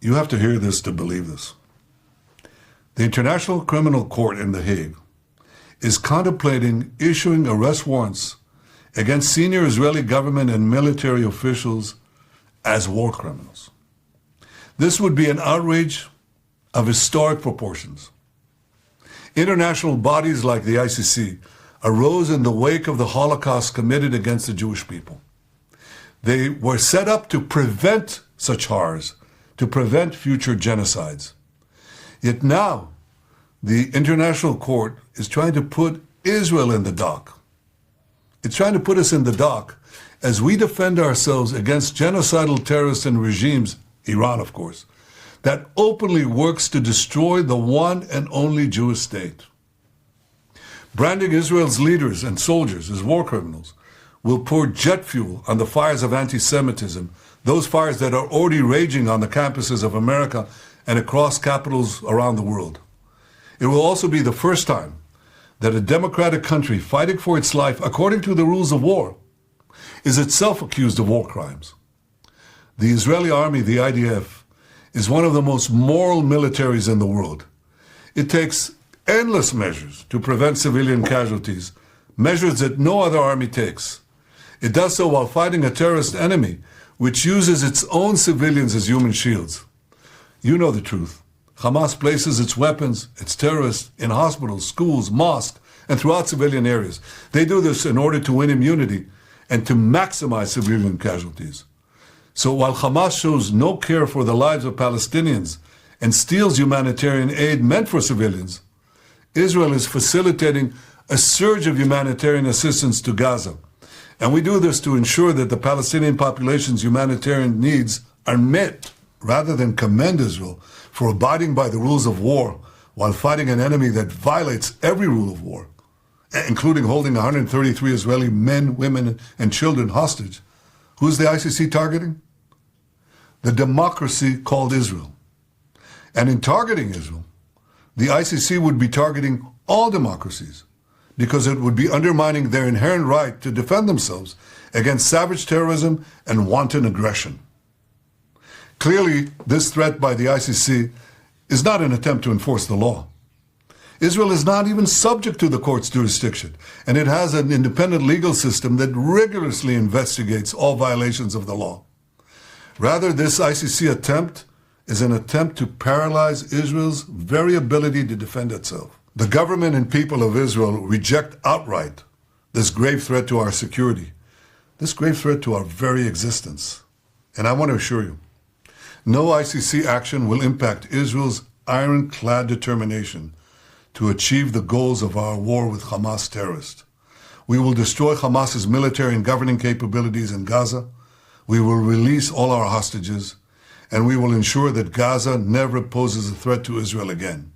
You have to hear this to believe this. The International Criminal Court in The Hague is contemplating issuing arrest warrants against senior Israeli government and military officials as war criminals. This would be an outrage of historic proportions. International bodies like the ICC arose in the wake of the Holocaust committed against the Jewish people. They were set up to prevent such horrors, to prevent future genocides. Yet now, the International Court is trying to put Israel in the dock. It's trying to put us in the dock as we defend ourselves against genocidal terrorists and regimes, Iran of course, that openly works to destroy the one and only Jewish state. Branding Israel's leaders and soldiers as war criminals will pour jet fuel on the fires of anti-Semitism, those fires that are already raging on the campuses of America and across capitals around the world. It will also be the first time that a democratic country fighting for its life according to the rules of war is itself accused of war crimes. The Israeli army, the IDF, is one of the most moral militaries in the world. It takes endless measures to prevent civilian casualties, measures that no other army takes. It does so while fighting a terrorist enemy which uses its own civilians as human shields. You know the truth. Hamas places its weapons, its terrorists, in hospitals, schools, mosques, and throughout civilian areas. They do this in order to win immunity and to maximize civilian casualties. So while Hamas shows no care for the lives of Palestinians and steals humanitarian aid meant for civilians, Israel is facilitating a surge of humanitarian assistance to Gaza. And we do this to ensure that the Palestinian population's humanitarian needs are met, rather than commend Israel for abiding by the rules of war while fighting an enemy that violates every rule of war, including holding 133 Israeli men, women, and children hostage. Who's the ICC targeting? The democracy called Israel. And in targeting Israel, the ICC would be targeting all democracies because it would be undermining their inherent right to defend themselves against savage terrorism and wanton aggression. Clearly, this threat by the ICC is not an attempt to enforce the law. Israel is not even subject to the court's jurisdiction, and it has an independent legal system that rigorously investigates all violations of the law. Rather, this ICC attempt is an attempt to paralyze Israel's very ability to defend itself. The government and people of Israel reject outright this grave threat to our security, this grave threat to our very existence. And I want to assure you, no ICC action will impact Israel's ironclad determination to achieve the goals of our war with Hamas terrorists. We will destroy Hamas's military and governing capabilities in Gaza. We will release all our hostages, and we will ensure that Gaza never poses a threat to Israel again.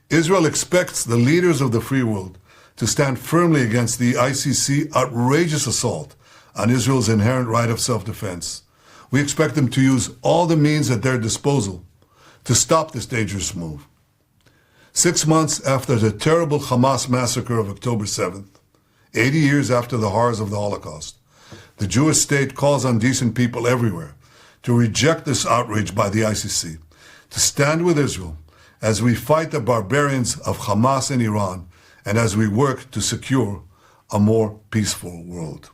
Israel expects the leaders of the free world to stand firmly against the ICC outrageous assault on Israel's inherent right of self-defense. We expect them to use all the means at their disposal to stop this dangerous move. 6 months after the terrible Hamas massacre of October 7th, 80 years after the horrors of the Holocaust, the Jewish state calls on decent people everywhere to reject this outrage by the ICC, to stand with Israel as we fight the barbarians of Hamas and Iran, and as we work to secure a more peaceful world.